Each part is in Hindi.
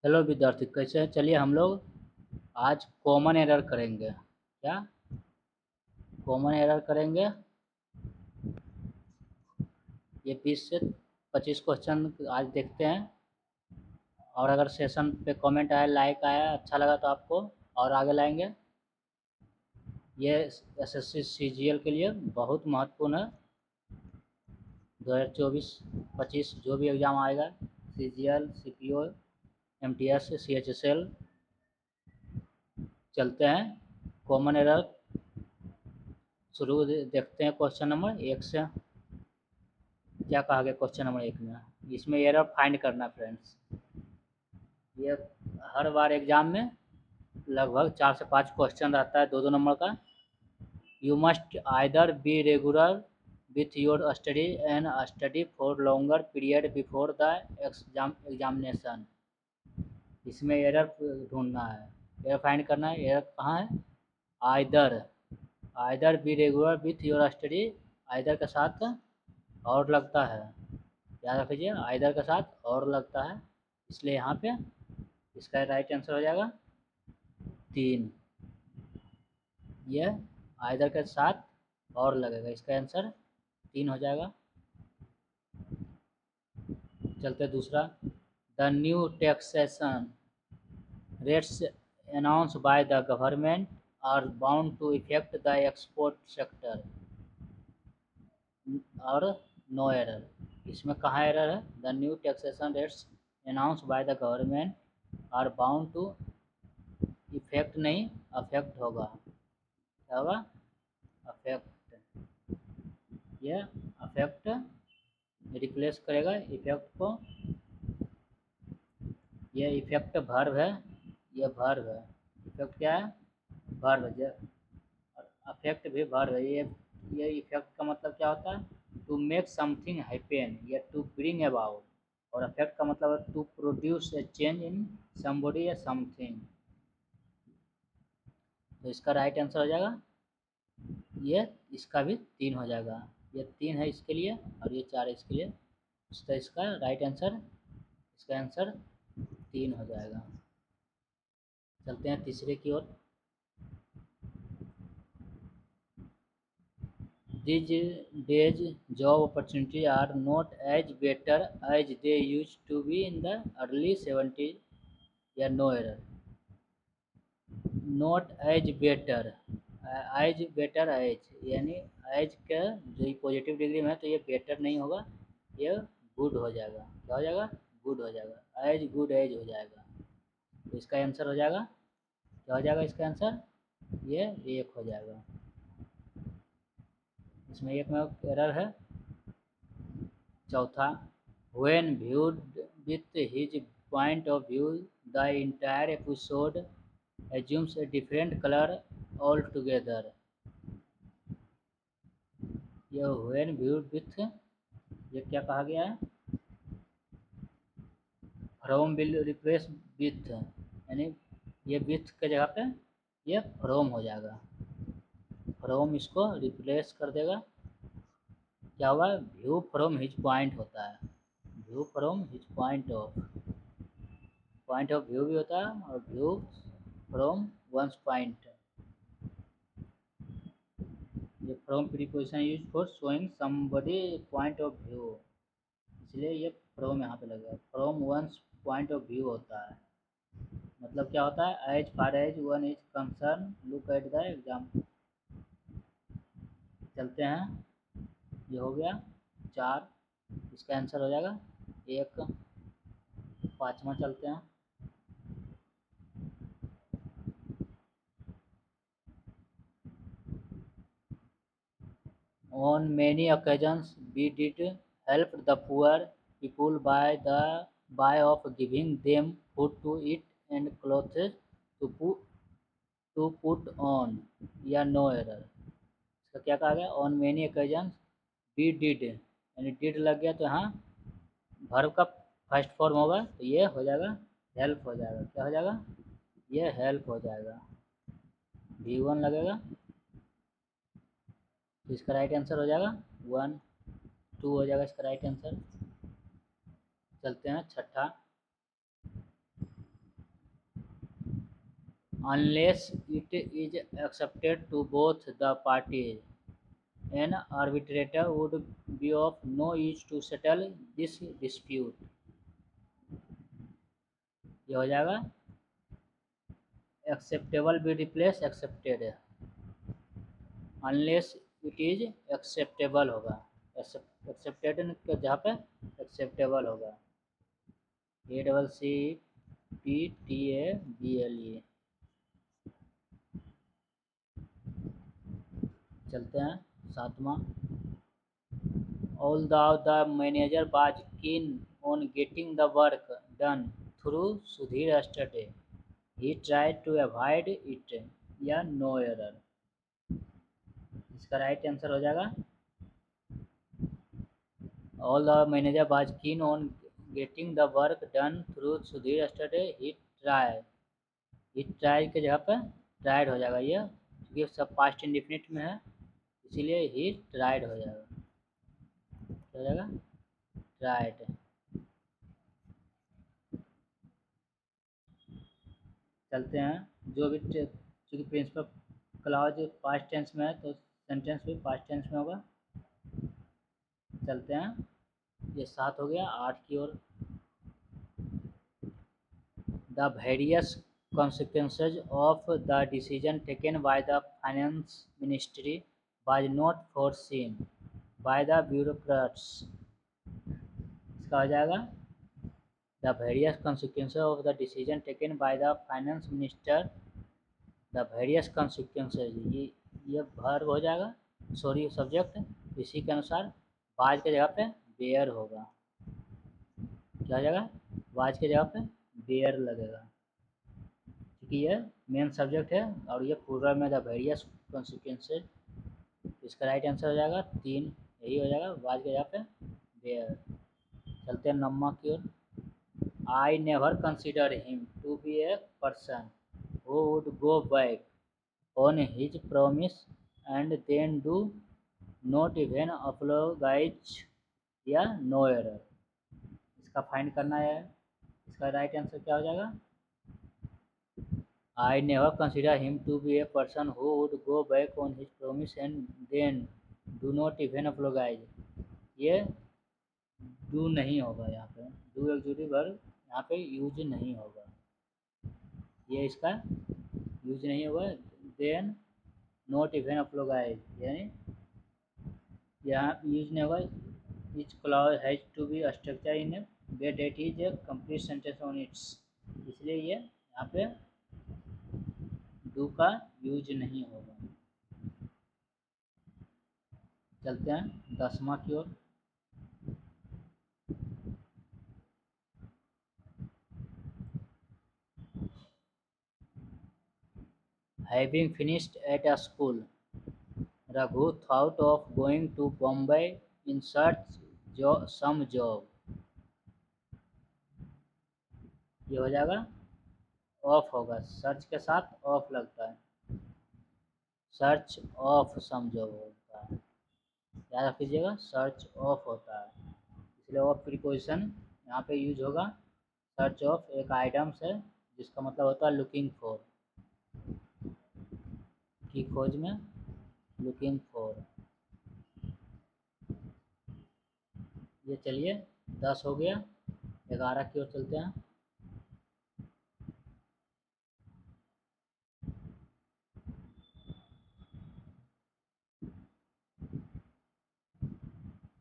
हेलो विद्यार्थी, कैसे हैं? चलिए हम लोग आज कॉमन एरर करेंगे। क्या कॉमन एरर करेंगे? ये 20 से 25 क्वेश्चन आज देखते हैं। और अगर सेशन पे कमेंट आया, लाइक आया, अच्छा लगा तो आपको और आगे लाएंगे। ये एसएससी सीजीएल के लिए बहुत महत्वपूर्ण है। 2024-25 जो भी एग्ज़ाम आएगा, सीजीएल, सीपीओ, एमटीएस, सीएचएसएल, चलते हैं कॉमन एरर शुरू। देखते हैं क्वेश्चन नंबर 1 से। क्या कहा गया क्वेश्चन नंबर 1 में? इसमें एरर फाइंड करना फ्रेंड्स। ये हर बार एग्जाम में लगभग 4 से 5 क्वेश्चन रहता है, 2-2 नंबर का। You must either be regular with your study and study for longer period before the examination. इसमें एरर ढूंढना है, एरर फाइंड करना है। एरर कहाँ है? Either, either be regular with your study, either के साथ और लगता है, याद रखिए आइदर के साथ और लगता है, इसलिए यहाँ पे इसका राइट आंसर हो जाएगा 3। ये आइदर के साथ और लगेगा, इसका आंसर 3 हो जाएगा। चलते दूसरा। The new taxation rates announced by the government are bound to affect the export sector और नो एरर। इसमें कहाँ एरर है? The new taxation rates announce by the government are bound to, effect नहीं अफेक्ट होगा। क्या होगा? अफेक्ट। ये अफेक्ट रिप्लेस करेगा इफेक्ट को। ये इफेक्ट वर्ब है, ये वर्ब है। इफेक्ट क्या है? वर्ब है। अफेक्ट भी वर्ब है। ये इफेक्ट का मतलब क्या होता है? टू मेक समथिंग हैपन या टू ब्रिंग अबाउट। और अफेक्ट का मतलब है to produce a change in somebody या समथिंग। तो इसका राइट आंसर हो जाएगा ये, इसका भी 3 हो जाएगा। ये 3 है इसके लिए और ये 4 है इसके लिए। तो इसका राइट आंसर, इसका आंसर 3 हो जाएगा। चलते हैं तीसरे की ओर। These days job opportunities are not as better as they used to be in the early 70s. या no error. Not as better, as better as यानी एज का जो पॉजिटिव डिग्री में है तो ये बेटर नहीं होगा, ये गुड हो जाएगा। क्या हो जाएगा? गुड हो जाएगा। एज गुड एज हो जाएगा। तो इसका आंसर हो जाएगा, क्या हो जाएगा इसका आंसर? ये 1 हो जाएगा। इसमें 1 में एरर है। चौथा, when viewed with his point of view the entire episode assumes a different color altogether। ये when viewed with, ये क्या कहा गया है? फ्रॉम विल रिप्लेस विथ, यानी ये विथ के जगह पे ये फ्रॉम हो जाएगा। फ्रॉम इसको रिप्लेस कर देगा। क्या हुआ? व्यू फ्रॉम हिज पॉइंट होता है, view from his point of view भी होता है और व्यू फ्रॉम वंस पॉइंट। ये from preposition use for showing somebody point of view, इसलिए ये फ्रॉम यहाँ पे लगेगा। From one's point of view होता है, मतलब क्या होता है? As far as one is concern look at the exam. चलते हैं, ये हो गया 4, इसका आंसर हो जाएगा 1। 5वां चलते हैं। On many occasions, we did help the poor people by of giving them food to eat and clothes to put on। या नो एरर। इसका क्या कहा गया? On many occasions we did, यानी डिड लग गया तो यहाँ वर्ब का फर्स्ट फॉर्म होगा तो ये हो जाएगा हेल्प हो जाएगा। क्या हो जाएगा? ये हेल्प हो जाएगा। V1 लगेगा तो इसका राइट आंसर हो जाएगा 1, 2 हो जाएगा इसका राइट आंसर। चलते हैं छठा। unless it is accepted to both the parties. An arbitrator would be of no use to settle this dispute. ये हो जाएगा acceptable भी replace accepted है, unless it is acceptable होगा, accepted के जहाँ पे acceptable होगा, ACCPTABLE। चलते हैं सातवां। Although the manager was keen on getting the work done through Sudhir yesterday, he tried to avoid it या no error। इसका राइट आंसर हो जाएगा Although the manager was keen on getting the work done through Sudhir yesterday, he tried। he tried के जगह पे tried हो जाएगा, ये क्योंकि सब past indefinite में है इसीलिए he tried हो जाएगा, हो जाएगा tried। चलते हैं जो भी चूँकि प्रिंसिपल क्लॉज पास्ट टेंस में है तो सेंटेंस भी पास्ट टेंस में होगा। चलते हैं, ये 7 हो गया, 8 की ओर। The various consequences of the decision taken by the finance ministry was not foreseen by the bureaucrats। इसका हो जाएगा the various consequences of the decision taken by the finance minister। The various consequences ये वर्ब हो जाएगा, सॉरी सब्जेक्ट। इसी के अनुसार बाज के जगह पे बेयर होगा, क्या हो जाएगा बाज के जगह पे बेयर लगेगा क्योंकि ये मेन सब्जेक्ट है और ये पूरा में द वेरियस कॉन्सिक्वेंसेज। इसका राइट आंसर हो जाएगा 3, यही हो जाएगा बाज के जगह पे बेयर। चलते हैं नम्मा की ओर। I never consider him to be a person who would go back on his promise and then do not even apologize या no error। इसका फाइंड करना है, इसका राइट आंसर क्या हो जाएगा I never consider him to be a person who would go back on his promise and then do not even apologize। ये do नहीं होगा, यहाँ पे do एक्चुअली वर्ब यहाँ पे यूज नहीं होगा, ये इसका यूज नहीं होगा। देन नॉट इवन अप्लोगाइज यानी यहाँ यूज नहीं होगा। Each clause has to be structure in way that is a complete sentence on its, इसलिए ये यहाँ पे डू का यूज नहीं होगा। चलते हैं 10वां की ओर। Having finished at a school, Raghu thought of going to Bombay in search some job। ये हो जाएगा ऑफ होगा, सर्च के साथ ऑफ लगता है, सर्च ऑफ सम जॉब होता है, याद रखिएगा सर्च ऑफ होता है, इसलिए ऑफ प्रीपोजिशन यहाँ पे यूज होगा। सर्च ऑफ एक आइटम्स है जिसका मतलब होता है लुकिंग फॉर, की खोज में लुकिंग फॉर। ये चलिए 10 हो गया, 11 की ओर चलते हैं।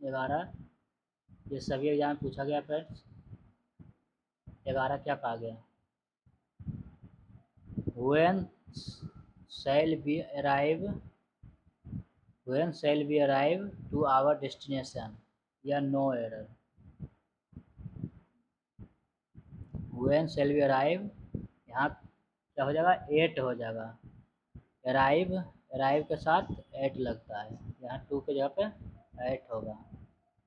ग्यारह, ये सभी एग्जाम पूछा गया फ्रेंड्स। 11 क्या कहा गया, when shall we arrive, when shall we arrive to our destination या no error। when shall we arrive यहाँ क्या हो जाएगा 8 हो जाएगा, arrive arrive के साथ 8 लगता है, यहाँ 2 के जगह पे 8 होगा,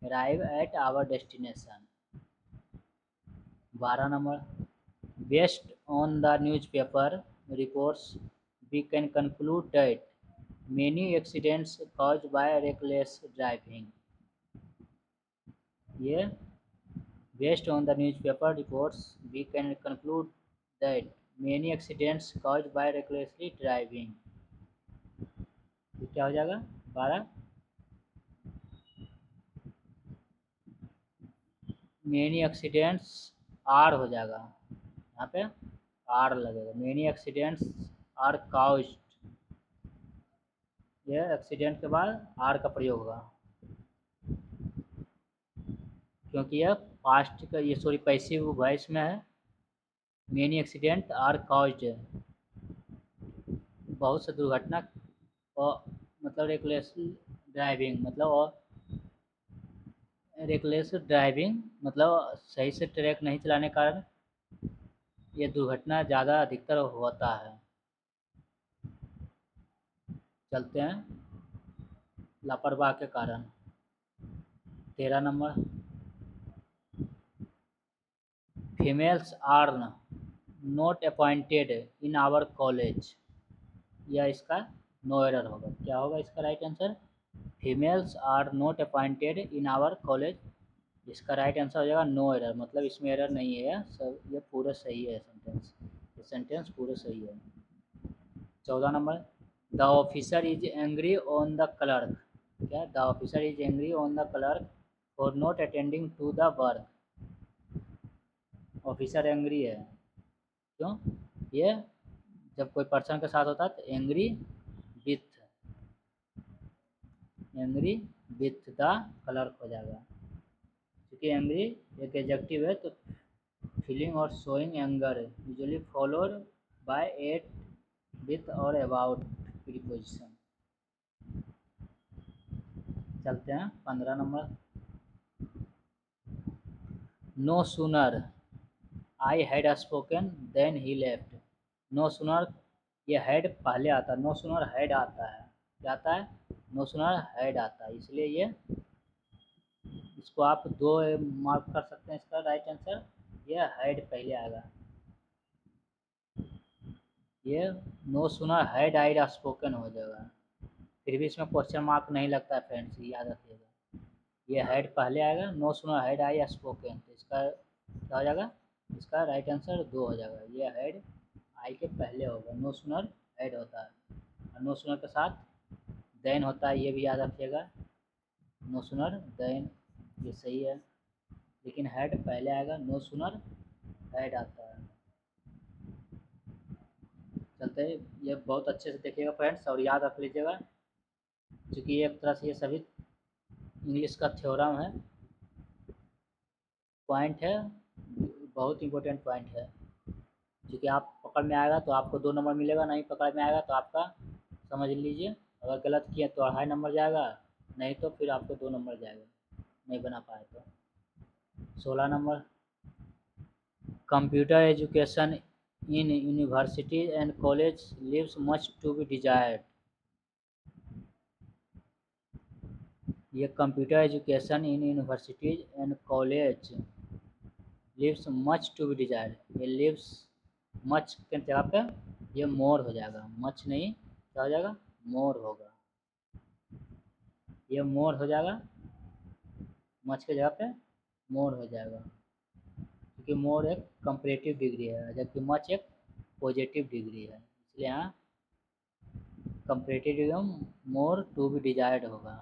arrive at our destination। 12 number, based on the newspaper reports we can conclude that many accidents caused by reckless driving। ये based on the newspaper reports we can conclude that many accidents cause by recklessly driving, क्या हो जाएगा 12। मेनी एक्सीडेंट्स आर हो जाएगा, यहाँ पे आर लगेगा, मेनी एक्सीडेंट्स आर काउज्ड, ये एक्सीडेंट के बाद आर का प्रयोग होगा, क्योंकि यह पास्ट का, ये सॉरी पैसिव वॉइस में है। मेनी एक्सीडेंट आर काउज्ड, बहुत से दुर्घटना और मतलब रेकुलेस ड्राइविंग मतलब, और रेकुलेस ड्राइविंग मतलब सही से ट्रैक नहीं चलाने के कारण ये दुर्घटना ज़्यादा अधिकतर होता है। चलते हैं लापरवाह के कारण। 13 नंबर, females are not appointed in our college, या इसका नो एरर होगा, क्या होगा इसका right answer, females are not appointed in our college, इसका राइट आंसर हो जाएगा नो एरर, मतलब इसमें एरर नहीं है, सब ये पूरा सही है सेंटेंस, ये सेंटेंस पूरा सही है। 14 number, the officer is angry on the clerk, क्या, the officer is angry on the clerk for not attending to the work, officer angry है, क्यों, ये जब कोई पर्सन के साथ होता है तो एंग्री विथ द क्लर्क हो जाएगा, क्योंकि एंग्री एक एडजेक्टिव है तो फीलिंग और showing anger usually followed by at with और अबाउट प्रीपोजिशन। चलते हैं 15 नंबर, no sooner I had spoken then he left, no sooner, ये हैड पहले आता है, नो सूनर हैड आता है, क्या आता है, नो सूनर हैड आता है, इसलिए ये इसको आप 2 मार्क कर सकते हैं, इसका राइट आंसर ये हैड पहले आएगा, ये no sooner had I'd spoken हो जाएगा, फिर भी इसमें क्वेश्चन मार्क नहीं लगता है फ्रेंड्स, याद रखिएगा, ये हैड पहले आएगा, no sooner had I spoken, तो इसका क्या हो जाएगा, इसका राइट आंसर 2 हो जाएगा, ये हैड आई के पहले होगा, नो सूनर हैड होता है, और नो सूनर के साथ देन होता है, ये भी याद रखिएगा, नो सूनर देन, ये सही है, लेकिन हैड पहले आएगा, नो सूनर हैड आता है। चलते हैं, ये बहुत अच्छे से देखिएगा फ्रेंड्स और याद रख लीजिएगा, क्योंकि एक तरह से ये सभी इंग्लिश का थ्योरम है, पॉइंट है, बहुत इंपॉर्टेंट पॉइंट है, क्योंकि आप पकड़ में आएगा तो आपको 2 नंबर मिलेगा, नहीं पकड़ में आएगा तो आपका समझ लीजिए, अगर गलत किया तो 2.5 नंबर जाएगा, नहीं तो फिर आपको 2 नंबर जाएगा, नहीं बना पाए तो। 16 number, computer education in universities and college leaves much to be desired, ये computer education in universities and college leaves much to be desired, ये लीव्स मच के जगह पे ये मोर हो जाएगा, मच नहीं, क्या हो जाएगा, मोर होगा, ये मोर हो जाएगा, मच के जगह पे मोर हो जाएगा, क्योंकि मोर एक कंपैरेटिव डिग्री है जबकि मच एक पॉजिटिव डिग्री है, इसलिए यहाँ comparative degree more to be desired होगा।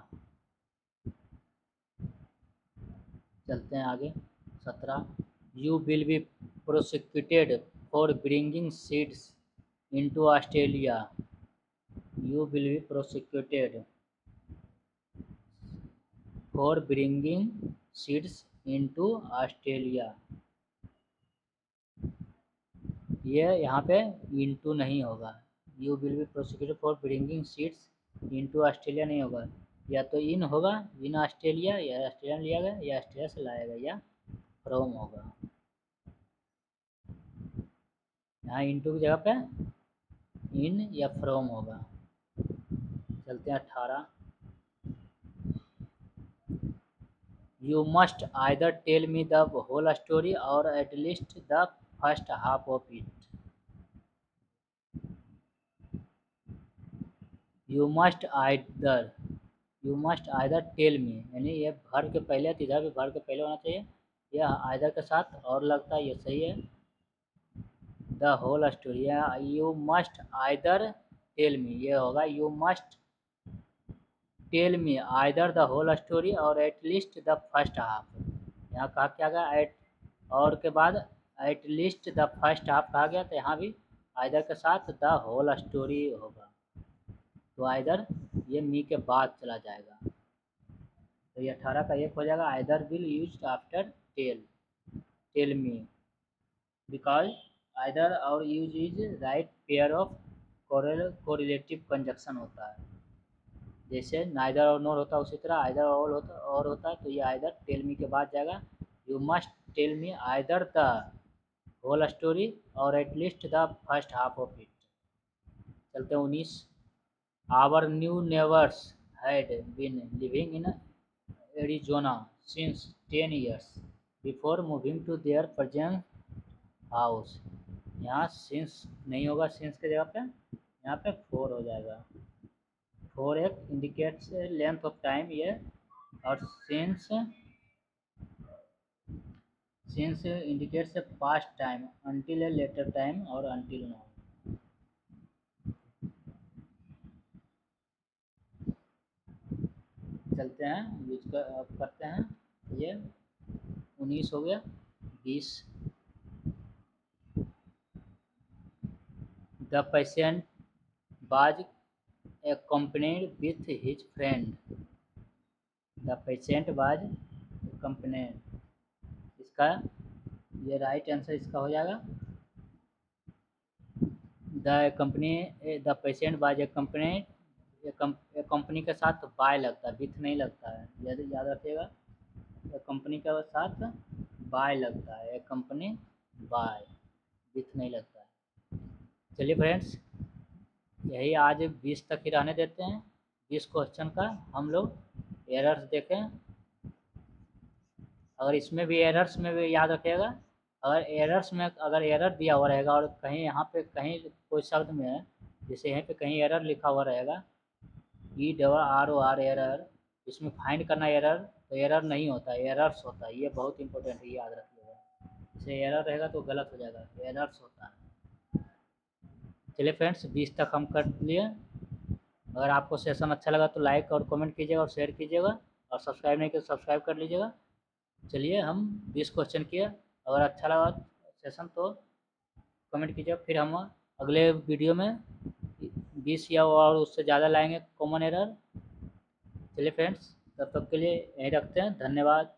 चलते हैं आगे। 17, you will be prosecuted for bringing seeds into Australia, you will be prosecuted for bringing seeds into Australia, ये यहाँ पे इनटू नहीं होगा, you will be prosecuted for bringing seeds into Australia नहीं होगा, या तो इन होगा, इन ऑस्ट्रेलिया, या ऑस्ट्रेलिया लिया गया या ऑस्ट्रेलिया से लाया गया, या फ्रॉम होगा, यहाँ इनटू की जगह पे इन या फ्रॉम होगा। चलते हैं 18, you must either tell me the whole story or at least the first half of it, you must either tell me, यानी ये भर के पहले, तो इधर भी भर के पहले होना चाहिए, यह आइदर के साथ और लगता है, ये सही है, the whole story, you must either tell me, ये होगा you must tell me either the whole story और एटलीस्ट द फर्स्ट हाफ। यहाँ कहा क्या गया एट, और के बाद एटलीस्ट द फर्स्ट हाफ कहा गया, तो यहाँ भी आइदर के साथ द होल स्टोरी होगा, तो आइदर ये मी के बाद चला जाएगा, तो ये 18 का एक हो जाएगा। Either will use after tell, tell me, because either or use is right pair of correlative conjunction होता है, जैसे नाइदर और नोर होता है उसी तरह आइदर और होता है, तो ये आइदर टेल मी के बाद जाएगा। You must tell me either the whole story और at least the first half of it. चलते हैं 19। Our new neighbours had been living in Arizona since 10 years before moving to their present house. यहाँ सिंस नहीं होगा, सिंस के जगह पे यहाँ पे 4 हो जाएगा। 4 एक इंडिकेट्स लेंथ ऑफ टाइम ये, और since indicates past time, until a later time और अनटिल नाउ। चलते हैं यूज करते हैं, ये 19 हो गया। 20 the patient was accompanied with his friend, the patient was accompanied, इसका ये राइट आंसर इसका हो जाएगा the patient was accompanied, company के साथ बाय लगता है, विथ नहीं लगता है, याद रखिएगा, कंपनी के साथ बाय लगता है, कंपनी बाय, विथ नहीं लगता है। चलिए फ्रेंड्स, यही आज 20 तक ही रहने देते हैं। 20 क्वेश्चन का हम लोग एरर्स देखें, अगर इसमें भी एरर्स में भी याद रखिएगा, अगर एरर्स में अगर एरर दिया हुआ रहेगा और कहीं यहाँ पे कहीं कोई शब्द में है, जैसे यहाँ पे कहीं एरर लिखा हुआ रहेगा ERROR एरर, इसमें फाइंड करना एरर, तो एरर नहीं होता है, एरर्स होता है, ये बहुत इंपॉर्टेंट है, याद रखिएगा। जैसे एरर रहेगा तो गलत हो जाएगा, एरर्स होता है। चलिए फ्रेंड्स, 20 तक हम कर लिए। अगर आपको सेशन अच्छा लगा तो लाइक और कमेंट कीजिएगा और शेयर कीजिएगा, और सब्सक्राइब नहीं किया तो सब्सक्राइब कर लीजिएगा। चलिए हम 20 क्वेश्चन किए, अगर अच्छा लगा सेशन तो कमेंट कीजिए, फिर हम अगले वीडियो में 20 या और उससे ज़्यादा लाएंगे कॉमन एरर। चलिए फ्रेंड्स, तब तक के लिए यहीं रखते हैं, धन्यवाद।